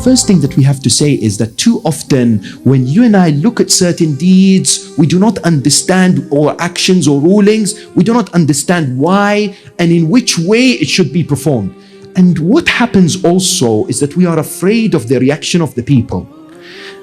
first thing that we have to say is that too often when you and I look at certain deeds, we do not understand or actions or rulings, we do not understand why and in which way it should be performed. And what happens also is that we are afraid of the reaction of the people.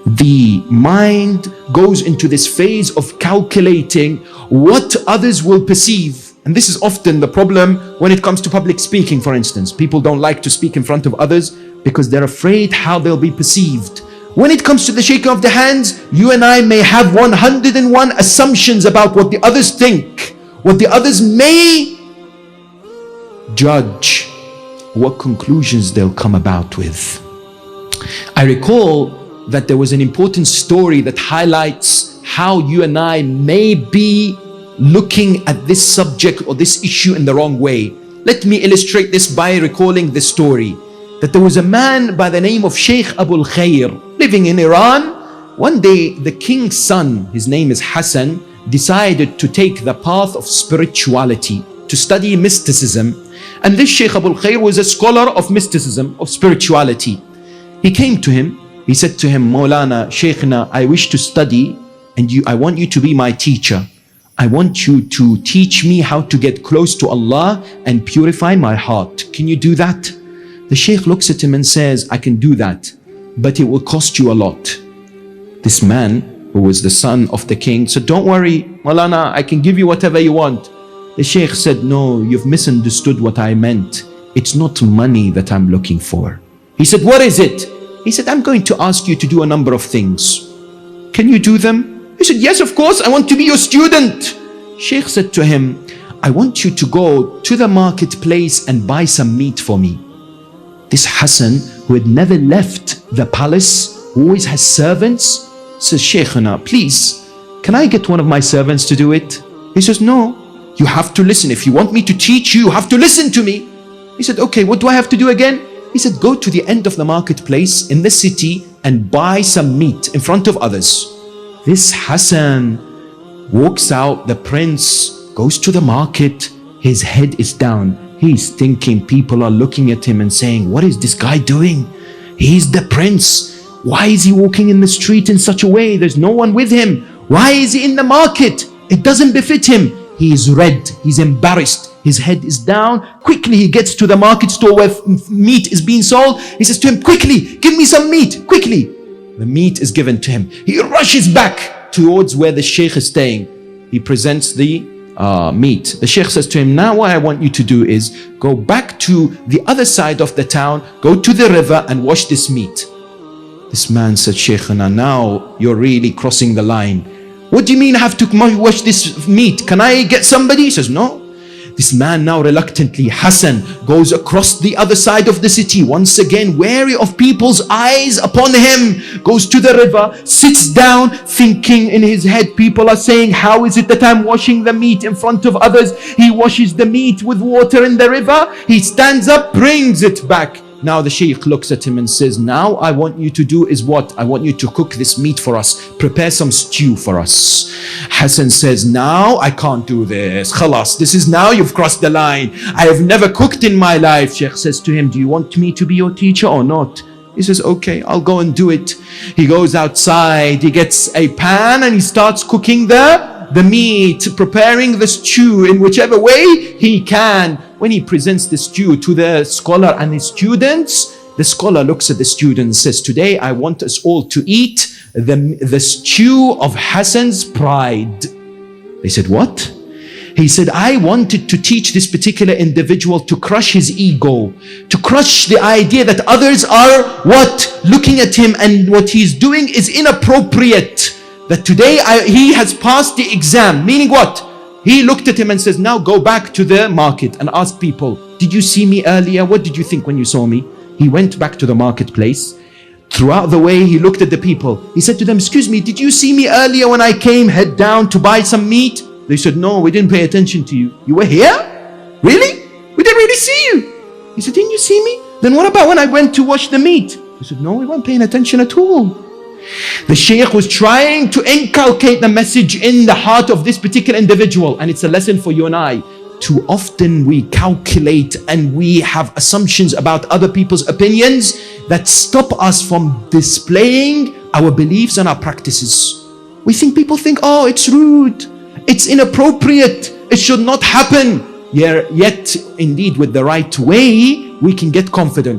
The mind goes into this phase of calculating what others will perceive. And this is often the problem when it comes to public speaking, for instance. People don't like to speak in front of others because they're afraid how they'll be perceived. When it comes to the shaking of the hands, you and I may have 101 assumptions about what the others think, what the others may judge, what conclusions they'll come about with. I recall that there was an important story that highlights how you and I may be looking at this subject or this issue in the wrong way. Let me illustrate this by recalling this story. That there was a man by the name of Sheikh Abul Khair living in Iran. One day the king's son, his name is Hassan, decided to take the path of spirituality, to study mysticism. And this Sheikh Abul Khair was a scholar of mysticism, of spirituality. He came to him, he said to him, Maulana, Sheikhna, I wish to study and I want you to be my teacher. I want you to teach me how to get close to Allah and purify my heart. Can you do that? The Sheikh looks at him and says, I can do that, but it will cost you a lot. This man, who was the son of the king, said, don't worry, Maulana, I can give you whatever you want. The Sheikh said, no, you've misunderstood what I meant. It's not money that I'm looking for. He said, what is it? He said, I'm going to ask you to do a number of things. Can you do them? He said, yes, of course, I want to be your student. Sheikh said to him, I want you to go to the marketplace and buy some meat for me. This Hassan, who had never left the palace, who always has servants, says, Sheikhana, please, can I get one of my servants to do it? He says, no, you have to listen. If you want me to teach you, you have to listen to me. He said, okay, what do I have to do again? He said, go to the end of the marketplace in the city and buy some meat in front of others. This Hassan walks out, the prince goes to the market, his head is down. He's thinking people are looking at him and saying, what is this guy doing? He's the prince. Why is he walking in the street in such a way? There's no one with him. Why is he in the market? It doesn't befit him. He is red, he's embarrassed, his head is down. Quickly he gets to the market store where meat is being sold. He says to him, quickly, give me some meat, quickly. The meat is given to him. He rushes back towards where the Sheikh is staying. He presents the meat. The Sheikh says to him, now what I want you to do is go back to the other side of the town, go to the river and wash this meat. This man said, Sheikhana, now you're really crossing the line. What do you mean I have to wash this meat? Can I get somebody? He says, no. This man now reluctantly, Hassan, goes across the other side of the city, once again wary of people's eyes upon him, goes to the river, sits down, thinking in his head, people are saying, how is it that I'm washing the meat in front of others? He washes the meat with water in the river, he stands up, brings it back. Now the Sheikh looks at him and says, now I want you to do is what? I want you to cook this meat for us. Prepare some stew for us. Hassan says, now I can't do this. Khalas, this is now you've crossed the line. I have never cooked in my life. Sheikh says to him, do you want me to be your teacher or not? He says, okay, I'll go and do it. He goes outside, he gets a pan and he starts cooking the meat, preparing the stew in whichever way he can. When he presents the stew to the scholar and his students, the scholar looks at the student and says, today I want us all to eat the stew of Hassan's pride. They said, what? He said, I wanted to teach this particular individual to crush his ego, to crush the idea that others are what? Looking at him and what he's doing is inappropriate. That today he has passed the exam, meaning what? He looked at him and says, now go back to the market and ask people, did you see me earlier? What did you think when you saw me? He went back to the marketplace. Throughout the way, he looked at the people. He said to them, excuse me, did you see me earlier when I came head down to buy some meat? They said, no, we didn't pay attention to you. You were here? Really? We didn't really see you. He said, didn't you see me? Then what about when I went to wash the meat? They said, no, we weren't paying attention at all. The Sheikh was trying to inculcate the message in the heart of this particular individual, and it's a lesson for you and I. too often we calculate and we have assumptions about other people's opinions that stop us from displaying our beliefs and our practices. We think people think, oh, it's rude, it's inappropriate, it should not happen. Yet, indeed, with the right way, we can get confident.